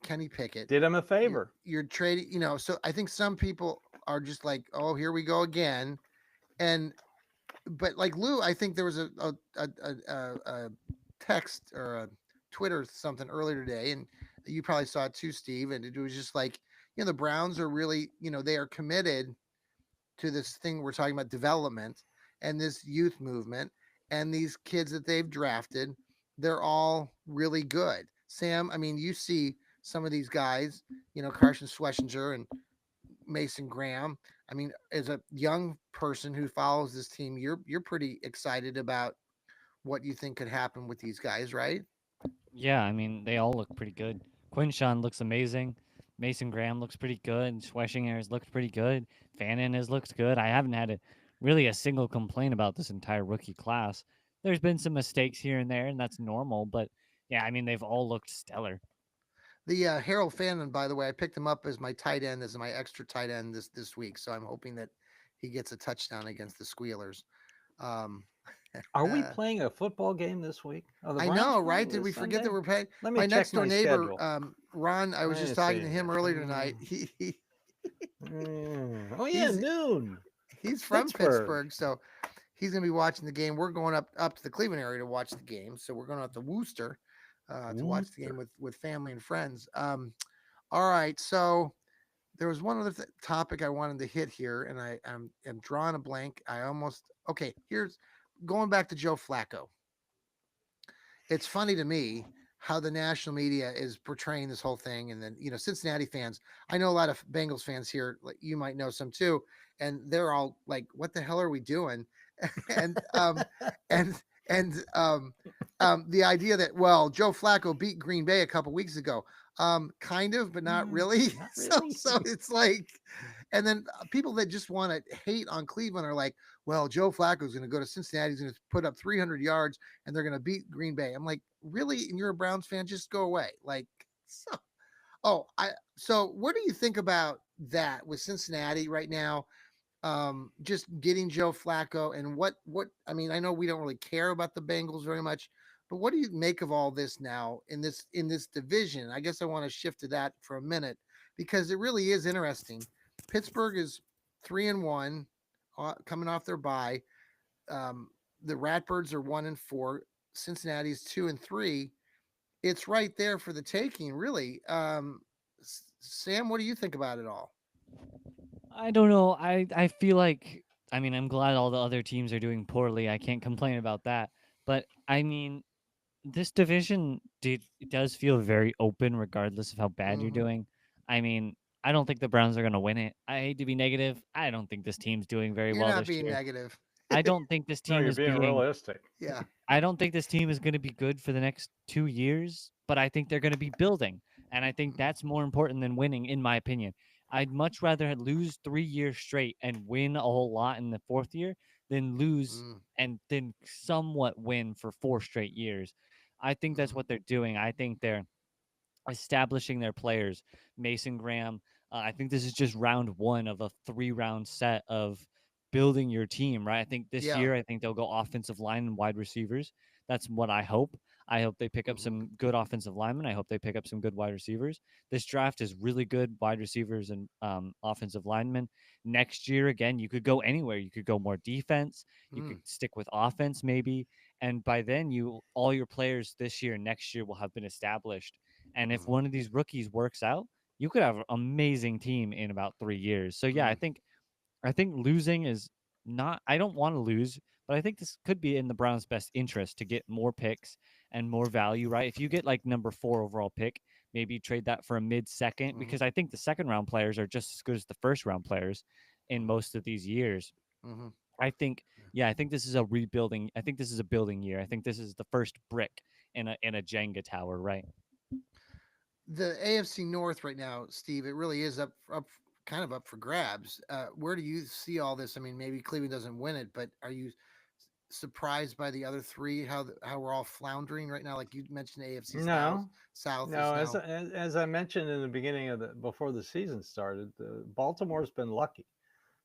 Speaker 1: Kenny Pickett.
Speaker 3: Did him a favor.
Speaker 1: You're trading. So I think some people are just like, oh, here we go again, but like Lou, I think there was a text or a Twitter something earlier today, and you probably saw it too, Steve. And it was just like, the Browns are really, they are committed to this thing we're talking about, development and this youth movement, and these kids that they've drafted, they're all really good. Sam, I mean, you see some of these guys, Carson Schlesinger and Mason Graham. I mean, as a young person who follows this team, you're pretty excited about what you think could happen with these guys, right?
Speaker 2: Yeah, I mean, they all look pretty good. Quinshawn looks amazing. Mason Graham looks pretty good. Schweschinger has looked pretty good. Fannin has looked good. I haven't had really a single complaint about this entire rookie class. There's been some mistakes here and there, and that's normal. But yeah, I mean, they've all looked stellar.
Speaker 1: The Harold Fannin, by the way, I picked him up as my tight end, as my extra tight end this week. So I'm hoping that he gets a touchdown against the Squealers.
Speaker 3: Are we playing a football game this week?
Speaker 1: I know, right? Did we forget that we're playing?
Speaker 3: Let me
Speaker 1: my
Speaker 3: check
Speaker 1: next door
Speaker 3: my
Speaker 1: neighbor,
Speaker 3: schedule.
Speaker 1: Ron, I was just talking to him earlier tonight.
Speaker 3: Oh yeah, noon.
Speaker 1: He's from Pittsburgh, so he's gonna be watching the game. We're going up to the Cleveland area to watch the game, so we're going up to Worcester to watch the game with family and friends. All right, so there was one other topic I wanted to hit here, and I'm drawing a blank. Here's going back to Joe Flacco. It's funny to me how the national media is portraying this whole thing, and then Cincinnati fans. I know a lot of Bengals fans here. Like you might know some too, and they're all like, "What the hell are we doing?" and the idea that Joe Flacco beat Green Bay a couple weeks ago, kind of, but not really.
Speaker 3: Not really.
Speaker 1: So it's like, and then people that just want to hate on Cleveland are like, well, Joe Flacco is going to go to Cincinnati, he's going to put up 300 yards, and they're going to beat Green Bay. I'm like, really? And you're a Browns fan? Just go away. Like, so what do you think about that with Cincinnati right now? Just getting Joe Flacco, and what I mean, I know we don't really care about the Bengals very much, but what do you make of all this now in this division? I guess I want to shift to that for a minute, because it really is interesting. Pittsburgh is 3-1, coming off their bye. The Ratbirds are 1-4. Cincinnati's 2-3. It's right there for the taking, really. Sam, what do you think about it all?
Speaker 2: I don't know. I feel like I mean, I'm glad all the other teams are doing poorly. I can't complain about that. But I mean, this division does feel very open regardless of how bad you're
Speaker 1: Mhm.
Speaker 2: doing. I mean, I don't think the Browns are going to win it. I hate to be negative. I don't think this team's doing very
Speaker 1: You're
Speaker 2: well
Speaker 1: not
Speaker 2: this
Speaker 1: being
Speaker 2: year.
Speaker 1: negative.
Speaker 2: I don't think this
Speaker 3: No,
Speaker 2: team
Speaker 3: you're
Speaker 2: is
Speaker 3: being
Speaker 2: being
Speaker 3: realistic.
Speaker 1: Yeah.
Speaker 2: I don't think this team is going to be good for the next 2 years, but I think they're going to be building. And I think that's more important than winning, in my opinion. I'd much rather lose 3 years straight and win a whole lot in the fourth year than lose
Speaker 1: Mm,
Speaker 2: and then somewhat win for 4 straight years. I think that's
Speaker 1: mhm,
Speaker 2: what they're doing. I think they're establishing their players. Mason Graham, I think this is just round one of a 3 round set of building your team, right? I think this
Speaker 1: yeah.
Speaker 2: year, I think they'll go offensive line and wide receivers. That's what I hope. I hope they pick up
Speaker 1: Mhm,
Speaker 2: some good offensive linemen. I hope they pick up some good wide receivers. This draft is really good wide receivers and offensive linemen. Next year, again, you could go anywhere. You could go more defense. You could
Speaker 1: mm,
Speaker 2: stick with offense, maybe. And by then, all your players this year, next year will have been established, and if
Speaker 1: mhm,
Speaker 2: one of these rookies works out, you could have an amazing team in about 3 years. So yeah,
Speaker 1: mm,
Speaker 2: I think losing is not. I don't want to lose, but I think this could be in the Browns' best interest to get more picks and more value. Right? If you get like number 4 overall pick, maybe trade that for a mid second,
Speaker 1: mhm,
Speaker 2: because I think the second round players are just as good as the first round players in
Speaker 1: mhm,
Speaker 2: most of these years.
Speaker 1: mhm.
Speaker 2: I think, yeah, I think this is a rebuilding. I think this is a building year. I think this is the first brick in a Jenga tower. Right?
Speaker 1: The AFC North right now, Steve, it really is up kind of up for grabs. Where do you see all this? I mean, maybe Cleveland doesn't win it, but are you surprised by the other three? How we're all floundering right now? Like you mentioned, AFC South.
Speaker 3: No,
Speaker 1: South is
Speaker 3: no. As
Speaker 1: now.
Speaker 3: as I mentioned in the beginning of the before the season started, Baltimore's been lucky.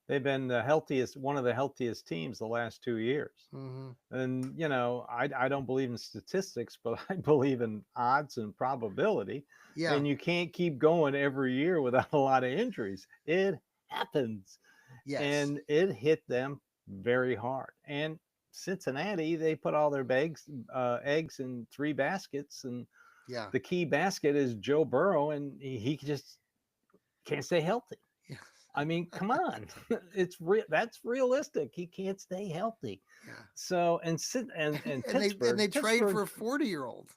Speaker 3: They've been the healthiest, one of the healthiest teams the last 2 years.
Speaker 1: Hmm.
Speaker 3: And I don't believe in statistics, but I believe in odds and probability.
Speaker 1: Yeah.
Speaker 3: And you can't keep going every year without a lot of injuries. It happens,
Speaker 1: Yes.
Speaker 3: and it hit them very hard. And Cincinnati, they put all their eggs in three baskets, and
Speaker 1: Yeah.
Speaker 3: the key basket is Joe Burrow, and he just can't stay healthy.
Speaker 1: Yeah.
Speaker 3: I mean, come on, it's real. That's realistic. He can't stay healthy.
Speaker 1: Yeah.
Speaker 3: So and
Speaker 1: And they trade
Speaker 3: Pittsburgh,
Speaker 1: for a 40-year-old,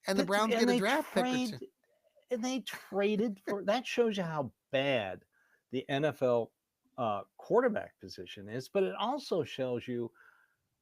Speaker 1: and the Browns
Speaker 3: and
Speaker 1: get a draft pick or two.
Speaker 3: they traded for that. Shows you how bad the NFL quarterback position is, but it also shows you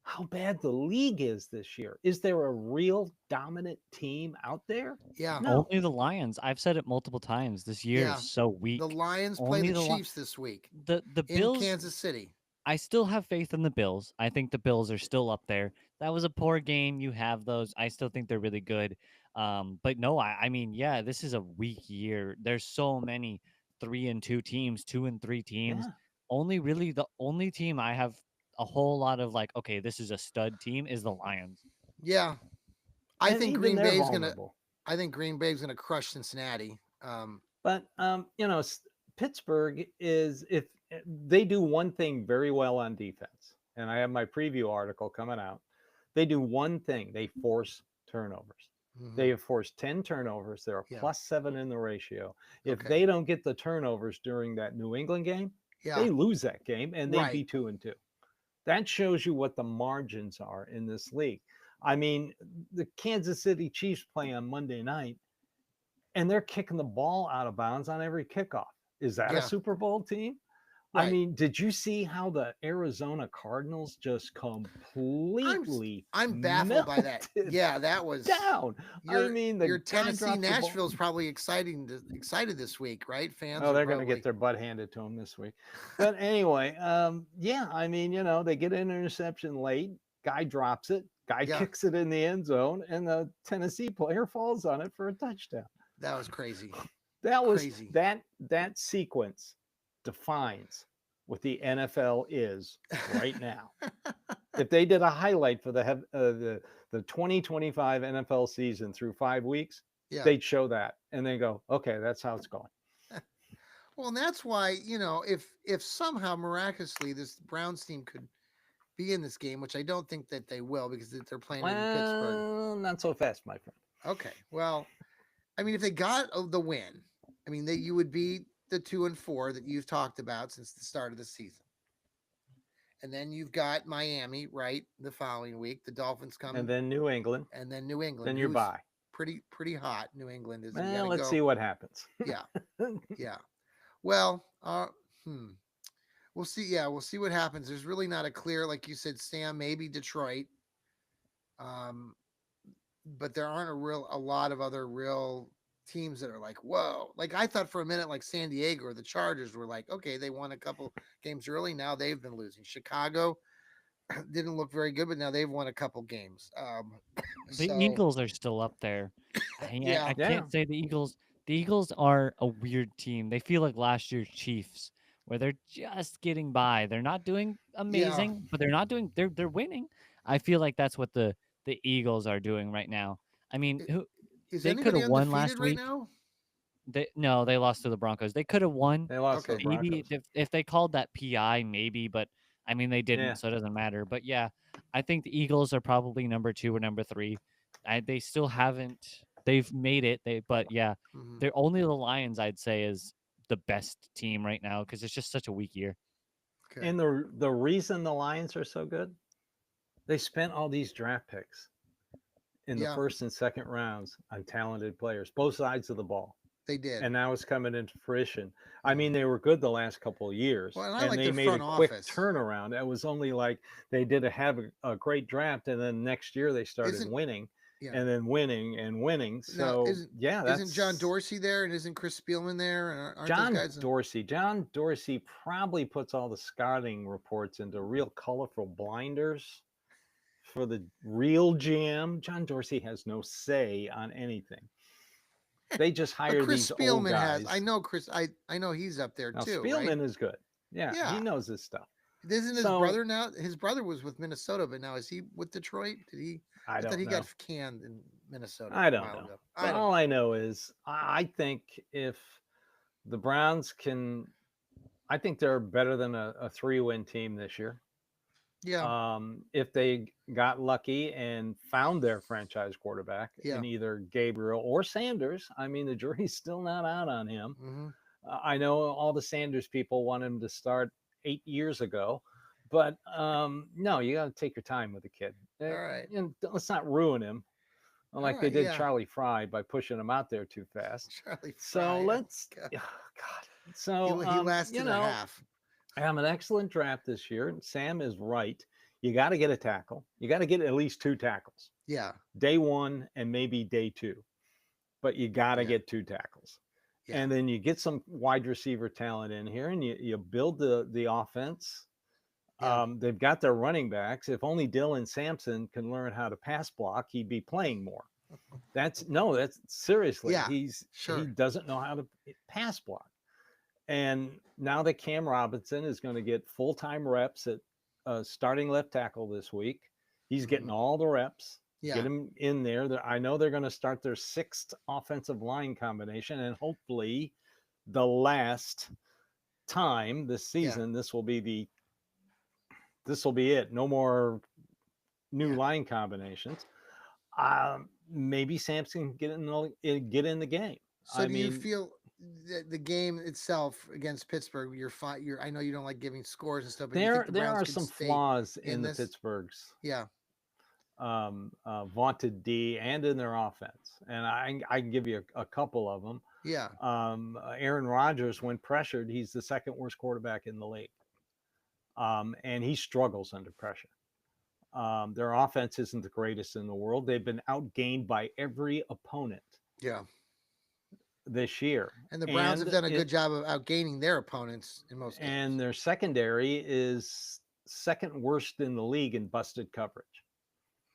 Speaker 3: how bad the league is this year. Is there a real dominant team out there?
Speaker 1: Yeah.
Speaker 3: No.
Speaker 2: Only the Lions. I've said it multiple times. This year is
Speaker 1: Yeah.
Speaker 2: so
Speaker 1: The
Speaker 2: weak.
Speaker 1: Lions play
Speaker 2: Only
Speaker 1: the Chiefs this week
Speaker 2: the
Speaker 1: in
Speaker 2: Bills.
Speaker 1: Kansas City.
Speaker 2: I still have faith in the Bills. I think the Bills are still up there. That was a poor game. You have those. I still think they're really good. But no, I mean, yeah, this is a weak year. There's so many 3-2 teams, 2-3 teams.
Speaker 3: Yeah.
Speaker 2: Only really the only team I have a whole lot of like, okay, this is a stud team is the Lions.
Speaker 1: Yeah. I
Speaker 3: And
Speaker 1: think
Speaker 3: even
Speaker 1: Green
Speaker 3: they're
Speaker 1: Bay's gonna.
Speaker 3: vulnerable.
Speaker 1: I think Green Bay's gonna crush Cincinnati.
Speaker 3: But Pittsburgh is if they do one thing very well on defense, and I have my preview article coming out. They do one thing: they force turnovers. They
Speaker 1: Mhm.
Speaker 3: have forced 10 turnovers. They're a
Speaker 1: Yeah.
Speaker 3: +7 in the ratio. If
Speaker 1: Okay.
Speaker 3: they don't get the turnovers during that New England game,
Speaker 1: Yeah.
Speaker 3: they lose that game and they'd
Speaker 1: Right.
Speaker 3: be 2-2. That shows you what the margins are in this league. I mean, the Kansas City Chiefs play on Monday night and they're kicking the ball out of bounds on every kickoff. Is that a
Speaker 1: Yeah.
Speaker 3: Super Bowl team? I
Speaker 1: Right.
Speaker 3: mean, did you see how the Arizona Cardinals just
Speaker 1: I'm
Speaker 3: completely
Speaker 1: I'm baffled by that.
Speaker 3: melted
Speaker 1: Yeah, that was
Speaker 3: down? I mean, the
Speaker 1: your
Speaker 3: guy
Speaker 1: Tennessee
Speaker 3: dropped the ball.
Speaker 1: Nashville's probably excited this week, right? Fans
Speaker 3: Oh,
Speaker 1: are
Speaker 3: they're going to
Speaker 1: probably
Speaker 3: get their butt handed to them this week. But anyway, yeah, I mean, they get an interception late. Guy drops it. Guy
Speaker 1: yeah,
Speaker 3: kicks it in the end zone, and the Tennessee player falls on it for a touchdown.
Speaker 1: that was crazy.
Speaker 3: That was
Speaker 1: Crazy.
Speaker 3: that sequence defines what the NFL is right now. If they did a highlight for the 2025 NFL season through 5 weeks,
Speaker 1: Yeah.
Speaker 3: they'd show that and they go, okay, that's how it's going.
Speaker 1: Well, and that's why, if somehow miraculously this Browns team could be in this game, which I don't think that they will because they're playing in Pittsburgh.
Speaker 3: Well, not so fast, my friend.
Speaker 1: Okay. Well, I mean, if they got the win, I mean, you would be the 2-4 that you've talked about since the start of the season. and then you've got Miami, right? The following week, the Dolphins come,
Speaker 3: And then New England.
Speaker 1: and then New England,
Speaker 3: Then you're
Speaker 1: who's
Speaker 3: by.
Speaker 1: pretty hot. New England is. You got
Speaker 3: Well,
Speaker 1: to
Speaker 3: let's
Speaker 1: go.
Speaker 3: see what happens.
Speaker 1: Yeah, yeah. Well, we'll see. Yeah, we'll see what happens. There's really not a clear, like you said, Sam. Maybe Detroit. Um, but there aren't a lot of other real teams that are like, whoa. Like I thought for a minute, like San Diego or the Chargers were like, okay, they won a couple games early. Now they've been losing. Chicago didn't look very good, but now they've won a couple games.
Speaker 2: The
Speaker 1: So
Speaker 2: Eagles are still up there.
Speaker 1: yeah,
Speaker 2: I
Speaker 3: Yeah.
Speaker 2: can't say the Eagles. The Eagles are a weird team. They feel like last year's Chiefs, where they're just getting by. They're not doing amazing, but they're not doing. They're winning. I feel like that's what the Eagles are doing right now. I mean,
Speaker 1: I- is
Speaker 2: they could
Speaker 1: anybody
Speaker 2: have won
Speaker 1: undefeated
Speaker 2: last
Speaker 1: right
Speaker 2: week.
Speaker 1: now?
Speaker 2: No, they lost to the Broncos. They could have won.
Speaker 3: They lost to
Speaker 1: Okay.
Speaker 3: the
Speaker 2: Maybe
Speaker 3: Broncos.
Speaker 2: if they called that PI, maybe, but I mean they didn't,
Speaker 3: Yeah.
Speaker 2: so it doesn't matter. But yeah, I think the Eagles are probably number 2 or number 3. They still haven't. They've made it. But yeah,
Speaker 1: Mhm.
Speaker 2: they're only the Lions. I'd say is the best team right now because it's just such a weak year.
Speaker 1: Okay.
Speaker 3: And the reason the Lions are so good, they spent all these draft picks in the
Speaker 1: Yeah.
Speaker 3: first and second rounds on talented players, both sides of the ball.
Speaker 1: They did.
Speaker 3: And now it's coming into fruition. I mean, they were good the last couple of years,
Speaker 1: Well, and I
Speaker 3: and
Speaker 1: like
Speaker 3: they
Speaker 1: their
Speaker 3: made a
Speaker 1: front
Speaker 3: quick
Speaker 1: office.
Speaker 3: turnaround. It was only like they did have a great draft, and then next year they started
Speaker 1: Isn't-
Speaker 3: winning,
Speaker 1: yeah.
Speaker 3: and then winning and winning.
Speaker 1: Now,
Speaker 3: So
Speaker 1: isn't-
Speaker 3: yeah, that's
Speaker 1: Isn't John Dorsey there, and isn't Chris Spielman there? And aren't
Speaker 3: John
Speaker 1: those guys?
Speaker 3: Dorsey. John Dorsey probably puts all the scouting reports into real colorful blinders for the real GM. John Dorsey has no say on anything. They just
Speaker 1: But
Speaker 3: hire
Speaker 1: Chris
Speaker 3: these old
Speaker 1: Spielman
Speaker 3: guys.
Speaker 1: has. I know Chris. I know he's up there
Speaker 3: Now
Speaker 1: too.
Speaker 3: Spielman
Speaker 1: Right?
Speaker 3: is good. Yeah,
Speaker 1: Yeah.
Speaker 3: he knows his stuff.
Speaker 1: Isn't his
Speaker 3: So-
Speaker 1: brother now? His brother was with Minnesota, but now is he with Detroit? Did he?
Speaker 3: I
Speaker 1: thought
Speaker 3: don't
Speaker 1: he
Speaker 3: know.
Speaker 1: got canned in Minnesota.
Speaker 3: I
Speaker 1: a
Speaker 3: don't
Speaker 1: while
Speaker 3: know.
Speaker 1: ago.
Speaker 3: But all I know is I think if the Browns can, I think they're better than a 3-win team this year.
Speaker 1: Yeah.
Speaker 3: If they got lucky and found their franchise quarterback
Speaker 1: Yeah.
Speaker 3: in either Gabriel or Sanders, I mean, the jury's still not out on him.
Speaker 1: Mhm.
Speaker 3: I know all the Sanders people want him to start 8 years ago, but no, you got to take your time with the kid.
Speaker 1: All right.
Speaker 3: And let's not ruin him like they
Speaker 1: right,
Speaker 3: did
Speaker 1: yeah.
Speaker 3: Charlie Fry by pushing him out there too fast.
Speaker 1: Charlie.
Speaker 3: So
Speaker 1: Fry,
Speaker 3: let's,
Speaker 1: God.
Speaker 3: oh, God. So
Speaker 1: He lasted
Speaker 3: you
Speaker 1: a
Speaker 3: know,
Speaker 1: half.
Speaker 3: I have an excellent draft this year. Sam is right. You got to get a tackle. You got to get at least 2 tackles.
Speaker 1: Yeah.
Speaker 3: Day 1 and maybe day 2. But you got to
Speaker 1: Yeah.
Speaker 3: get 2 tackles.
Speaker 1: Yeah.
Speaker 3: And then you get some wide receiver talent in here and you build the offense.
Speaker 1: Yeah.
Speaker 3: They've got their running backs. If only Dylan Sampson can learn how to pass block, he'd be playing more. That's seriously.
Speaker 1: Yeah,
Speaker 3: He
Speaker 1: sure.
Speaker 3: doesn't know how to pass block. And now that Cam Robinson is going to get full-time reps at starting left tackle this week, he's getting all the reps.
Speaker 1: Yeah.
Speaker 3: Get him in there. I know they're going to start their 6th offensive line combination, and hopefully the last time this season, this will be it. No more new line combinations. Maybe Sampson can get in the game.
Speaker 1: So do you feel the game itself against Pittsburgh? I know you don't like giving scores and stuff, but you think the
Speaker 3: There
Speaker 1: Browns
Speaker 3: are
Speaker 1: could
Speaker 3: some
Speaker 1: stay
Speaker 3: flaws
Speaker 1: in
Speaker 3: in the
Speaker 1: this?
Speaker 3: Pittsburgh's
Speaker 1: Yeah.
Speaker 3: vaunted D and in their offense, and I can give you a couple of them.
Speaker 1: Yeah.
Speaker 3: Aaron Rodgers, when pressured, he's the 2nd worst quarterback in the league, and he struggles under pressure. Their offense isn't the greatest in the world. They've been outgained by every opponent
Speaker 1: Yeah.
Speaker 3: this year,
Speaker 1: And the Browns have done a good job of outgaining their opponents in most games.
Speaker 3: and their secondary is 2nd worst in the league in busted coverage.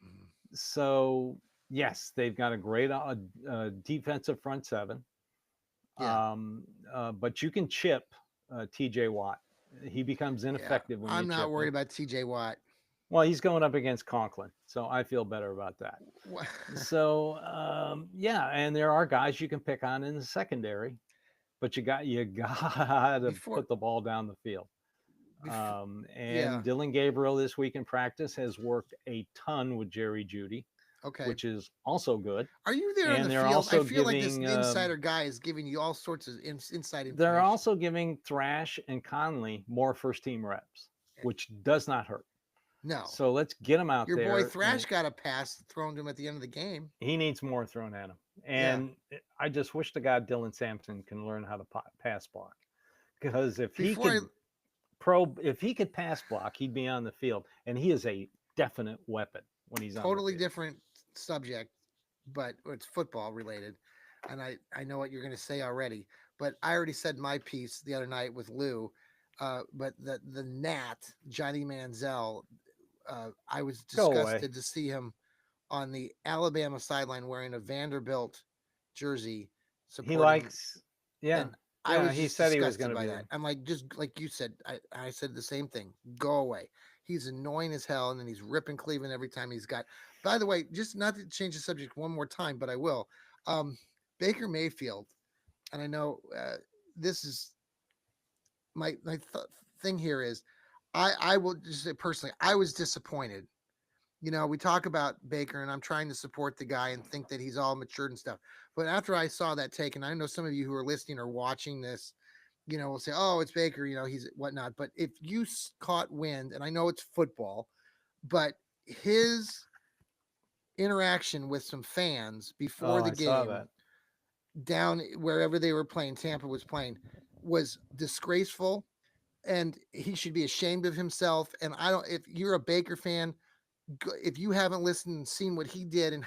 Speaker 1: Mhm.
Speaker 3: So yes, they've got a great defensive front 7.
Speaker 1: Yeah.
Speaker 3: But you can chip TJ Watt. He becomes ineffective when
Speaker 1: I'm
Speaker 3: you
Speaker 1: not
Speaker 3: chip
Speaker 1: worried
Speaker 3: him.
Speaker 1: about TJ Watt.
Speaker 3: Well, he's going up against Conklin, so I feel better about that.
Speaker 1: Wha-
Speaker 3: So yeah, and there are guys you can pick on in the secondary, but you got to
Speaker 1: Before-
Speaker 3: put the ball down the field.
Speaker 1: Bef-
Speaker 3: And Dylan Gabriel this week in practice has worked a ton with Jerry Judy,
Speaker 1: Okay.
Speaker 3: which is also good.
Speaker 1: Are you there in
Speaker 3: and
Speaker 1: the
Speaker 3: they're
Speaker 1: field? I
Speaker 3: also
Speaker 1: feel like this
Speaker 3: giving,
Speaker 1: insider guy is giving you all sorts of inside information.
Speaker 3: They're also giving Thrash and Conley more first team reps. which does not hurt.
Speaker 1: No.
Speaker 3: So let's get him out
Speaker 1: Your
Speaker 3: there.
Speaker 1: boy Thrash got a pass thrown to him at the end of the game.
Speaker 3: He needs more thrown at him. And I just wish to God Dylan Sampson can learn how to pass block, because if he could pass block, he'd be on the field, and he is a definite weapon when he's on the
Speaker 1: Totally
Speaker 3: field.
Speaker 1: different subject, but it's football related. And I know what you're going to say already, but I already said my piece the other night with Lou. But the Nat, Johnny Manziel, I was
Speaker 3: Go away.
Speaker 1: disgusted to see him on the Alabama sideline wearing a Vanderbilt jersey.
Speaker 3: He likes,
Speaker 1: and I was
Speaker 3: he
Speaker 1: just
Speaker 3: said he was
Speaker 1: disgusted
Speaker 3: going to
Speaker 1: by
Speaker 3: be
Speaker 1: that. I'm like, just like you said, I said the same thing. Go away. He's annoying as hell, and then he's ripping Cleveland every time he's got. By the way, just not to change the subject one more time, but I will. Baker Mayfield, and I know this is my thing here is, I will just say personally, I was disappointed. You know, we talk about Baker, and I'm trying to support the guy and think that he's all matured and stuff. But after I saw that take, and I know some of you who are listening or watching this, you know, will say, "Oh, it's Baker," you know, he's whatnot. But if you caught wind, and I know it's football, but his interaction with some fans before the game, down wherever they were playing, Tampa was playing, was disgraceful, and he should be ashamed of himself. And I don't, if you're a Baker fan, if you haven't listened and seen what he did and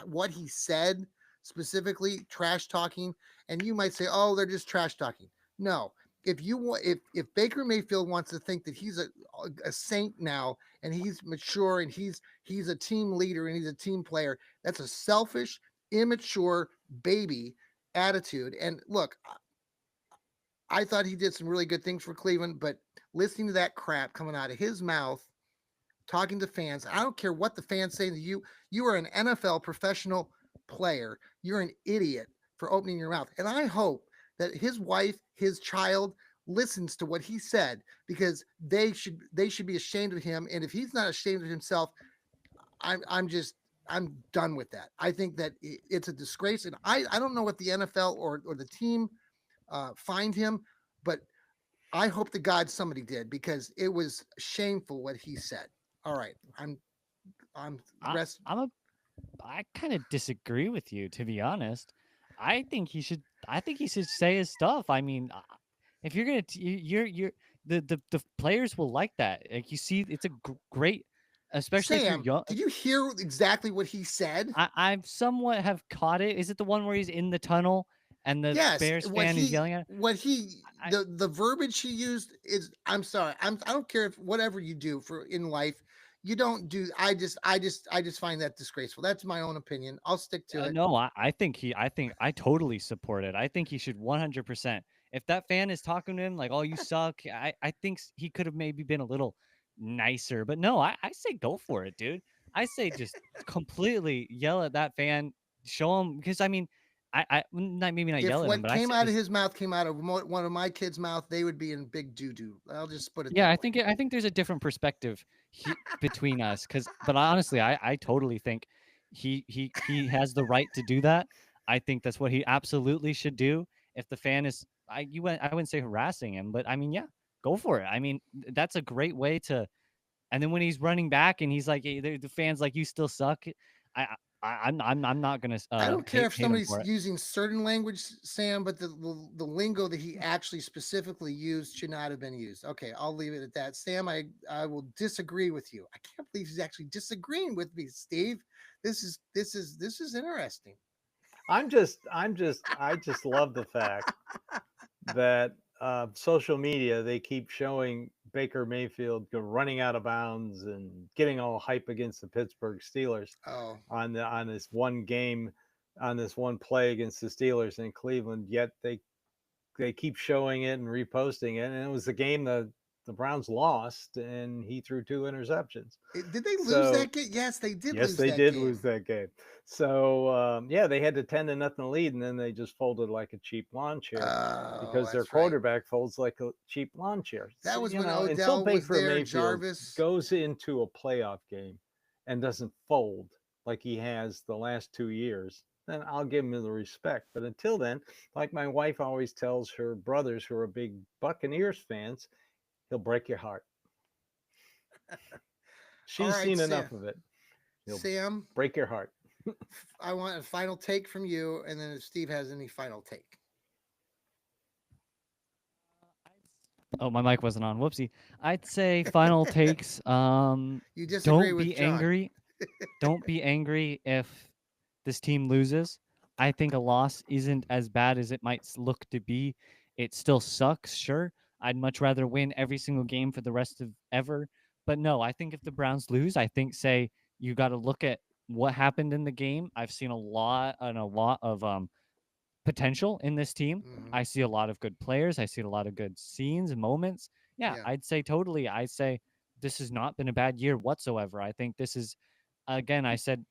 Speaker 1: what he said specifically, trash talking, and you might say, "Oh, they're just trash talking." No, if you want, if Baker Mayfield wants to think that he's a saint now and he's mature and he's a team leader and he's a team player, that's a selfish, immature baby attitude. And look, I thought he did some really good things for Cleveland, but listening to that crap coming out of his mouth, talking to fans, I don't care what the fans say to you. You are an NFL professional player. You're an idiot for opening your mouth. And I hope that his wife, his child, listens to what he said, because they should be ashamed of him. And if he's not ashamed of himself, I'm done with that. I think that it's a disgrace, and I don't know what the NFL or the team fined him, but I hope to God somebody did, because it was shameful what he said. All right,
Speaker 2: I kind of disagree with you, to be honest. I think he should say his stuff. I mean, if you're gonna, you're the players will like that. Like, you see, it's a great, especially
Speaker 1: Sam,
Speaker 2: if you're young.
Speaker 1: Did you hear exactly what he said?
Speaker 2: I somewhat have caught it. Is it the one where he's in the tunnel and the Bears fan is yelling at him?
Speaker 1: The verbiage he used is, I'm sorry, I don't care if whatever you do for in life, you don't do. I just find that disgraceful. That's my own opinion. I'll stick to it.
Speaker 2: No, I think I totally support it. I think he should 100%. If that fan is talking to him like, "Oh, you suck," I think he could have maybe been a little nicer. But no, I say go for it, dude. I say just completely yell at that fan, show him, because I mean, maybe not yell at him, but
Speaker 1: what came out of his mouth came out of one of my kids' mouth, they would be in big doo-doo. I'll just put it.
Speaker 2: Yeah, I think there's a different perspective between us, but honestly, I totally think he has the right to do that. I think that's what he absolutely should do. If the fan is, I wouldn't say harassing him, but I mean, yeah, go for it. I mean, that's a great way to. And then when he's running back and he's like, hey, the fans like, "You still suck," I'm not gonna.
Speaker 1: I don't care if somebody's using certain language, Sam, but the lingo that he actually specifically used should not have been used. Okay, I'll leave it at that. Sam, I will disagree with you. I can't believe he's actually disagreeing with me, Steve. This is interesting.
Speaker 3: I just love the fact that social media, they keep showing Baker Mayfield running out of bounds and getting all hype against the Pittsburgh Steelers on this one game, on this one play against the Steelers in Cleveland. Yet they keep showing it and reposting it, and it was the game the Browns lost, and he threw 2 interceptions.
Speaker 1: Did they lose that game? Yes, they did.
Speaker 3: Yes, they did lose that game. So they had a 10-0 lead, and then they just folded like a cheap lawn chair, because their quarterback folds like a cheap lawn chair.
Speaker 1: That was when Odell was there. Jarvis
Speaker 3: goes into a playoff game and doesn't fold like he has the last 2 years, then I'll give him the respect. But until then, like my wife always tells her brothers who are big Buccaneers fans, he'll break your heart. She's
Speaker 1: right,
Speaker 3: seen
Speaker 1: Sam.
Speaker 3: enough of it. It'll
Speaker 1: Sam,
Speaker 3: break your heart.
Speaker 1: I want a final take from you, and then if Steve has any final take.
Speaker 2: Oh, my mic wasn't on. Whoopsie. I'd say final takes.
Speaker 1: You disagree
Speaker 2: Don't
Speaker 1: with
Speaker 2: be
Speaker 1: John.
Speaker 2: angry. Don't be angry if this team loses. I think a loss isn't as bad as it might look to be. It still sucks, sure. I'd much rather win every single game for the rest of ever. But no, I think if the Browns lose, I think say you got to look at what happened in the game. I've seen a lot of potential in this team.
Speaker 1: Mhm.
Speaker 2: I see a lot of good players. I see a lot of good scenes and moments. Yeah,
Speaker 1: Yeah.
Speaker 2: I'd say totally. I say this has not been a bad year whatsoever. I think this is, again, I said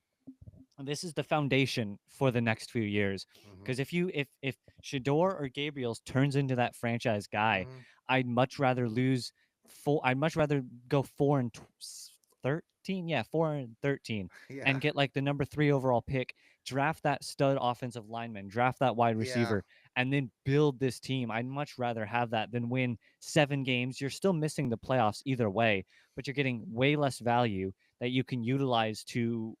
Speaker 2: this is the foundation for the next few years.
Speaker 1: Mhm.
Speaker 2: Because if Shador or Gabriel's turns into that franchise guy,
Speaker 1: Mhm.
Speaker 2: I'd much rather lose four. I'd much rather go 4-13. Yeah, 4-13,
Speaker 1: Yeah.
Speaker 2: and get like the number 3 overall pick. Draft that stud offensive lineman, draft that wide
Speaker 1: Yeah.
Speaker 2: receiver, and then build this team. I'd much rather have that than win 7 games. You're still missing the playoffs either way, but you're getting way less value that you can utilize to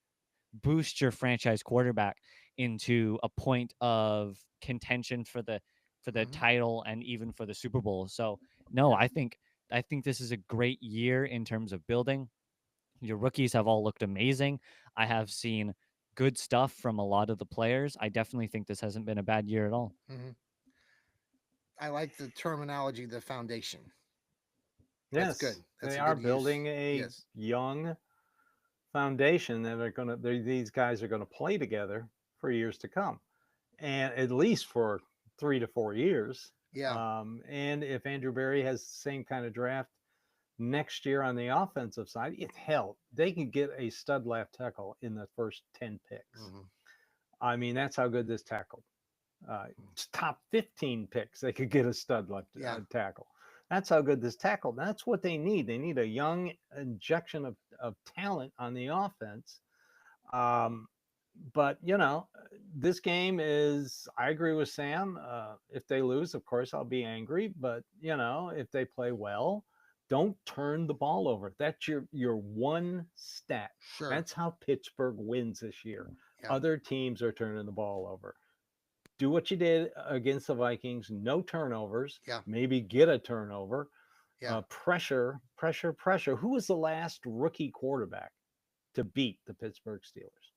Speaker 2: boost your franchise quarterback into a point of contention for the
Speaker 1: Mhm.
Speaker 2: title and even for the Super Bowl. So no,
Speaker 1: Yeah.
Speaker 2: I think this is a great year in terms of building. Your rookies have all looked amazing. I have seen good stuff from a lot of the players. I definitely think this hasn't been a bad year at all.
Speaker 1: Mhm. I like the terminology, the foundation. That's
Speaker 3: Yes,
Speaker 1: good. That's
Speaker 3: they
Speaker 1: a
Speaker 3: are
Speaker 1: good use.
Speaker 3: building a
Speaker 1: Yes.
Speaker 3: young foundation that are going to, these guys are going to play together for years to come, and at least for 3 to 4 years.
Speaker 1: Yeah.
Speaker 3: And if Andrew Berry has the same kind of draft next year on the offensive side, hell, they can get a stud left tackle in the first 10 picks.
Speaker 1: Mhm.
Speaker 3: I mean, that's how good this tackle. It's top 15 picks, they could get a stud left
Speaker 1: Yeah.
Speaker 3: tackle. That's how good this tackle. That's what they need. They need a young injection of talent on the offense. But this game is. I agree with Sam. If they lose, of course, I'll be angry. But if they play well, don't turn the ball over. That's your one stat.
Speaker 1: Sure.
Speaker 3: That's how Pittsburgh wins this year.
Speaker 1: Yeah.
Speaker 3: Other teams are turning the ball over. Do what you did against the Vikings. No turnovers.
Speaker 1: Yeah.
Speaker 3: Maybe get a turnover.
Speaker 1: Yeah.
Speaker 3: Pressure. Who was the last rookie quarterback to beat the Pittsburgh Steelers?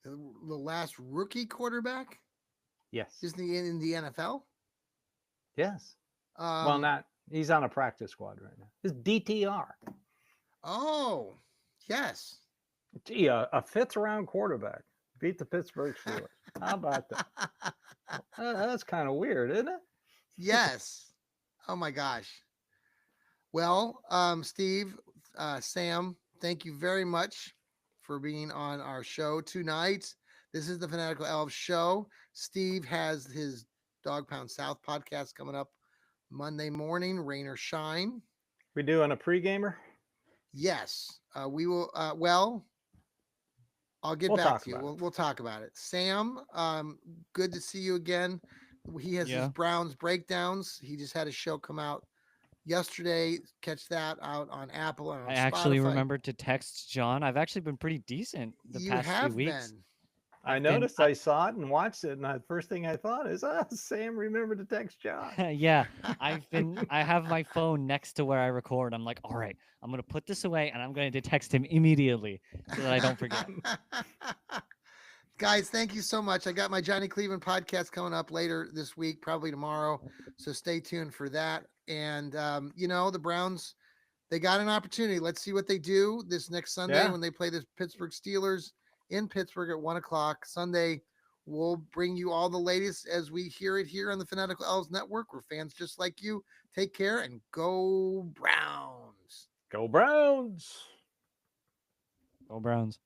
Speaker 1: The last rookie quarterback
Speaker 3: Yes.
Speaker 1: is in the NFL.
Speaker 3: Yes. Well, not. He's on a practice squad right now. It's DTR.
Speaker 1: Oh, yes.
Speaker 3: Gee, a fifth round quarterback beat the Pittsburgh Steelers. How about that? That's kind of weird, isn't it?
Speaker 1: Yes. Oh my gosh. Well, Steve, Sam, thank you very much for being on our show tonight. This is the Fanatical Elves show. Steve has his Dog Pound South podcast coming up Monday morning, rain or shine.
Speaker 3: We doing a pre-gamer?
Speaker 1: Yes, we will. Well, I'll get back to you. We'll talk about it. Sam, good to see you again. He has his Browns breakdowns. He just had a show come out yesterday. Catch that out on Apple and on
Speaker 2: I actually
Speaker 1: Spotify.
Speaker 2: remembered to text John. I've actually been pretty decent the past few weeks.
Speaker 3: I noticed. I saw it and watched it, and the first thing I thought is, Sam, remember to text John.
Speaker 2: Yeah, I have my phone next to where I record. I'm like, all right, I'm gonna put this away, and I'm going to text him immediately so that I don't forget.
Speaker 1: Guys, thank you so much. I got my Johnny Cleveland podcast coming up later this week, probably tomorrow. So stay tuned for that. And the Browns, they got an opportunity. Let's see what they do this next Sunday when they play the Pittsburgh Steelers in Pittsburgh at 1:00 Sunday. We'll bring you all the latest as we hear it here on the Fanatical Elves Network. We're fans just like you. Take care and go Browns.
Speaker 3: Go Browns.
Speaker 2: Go Browns.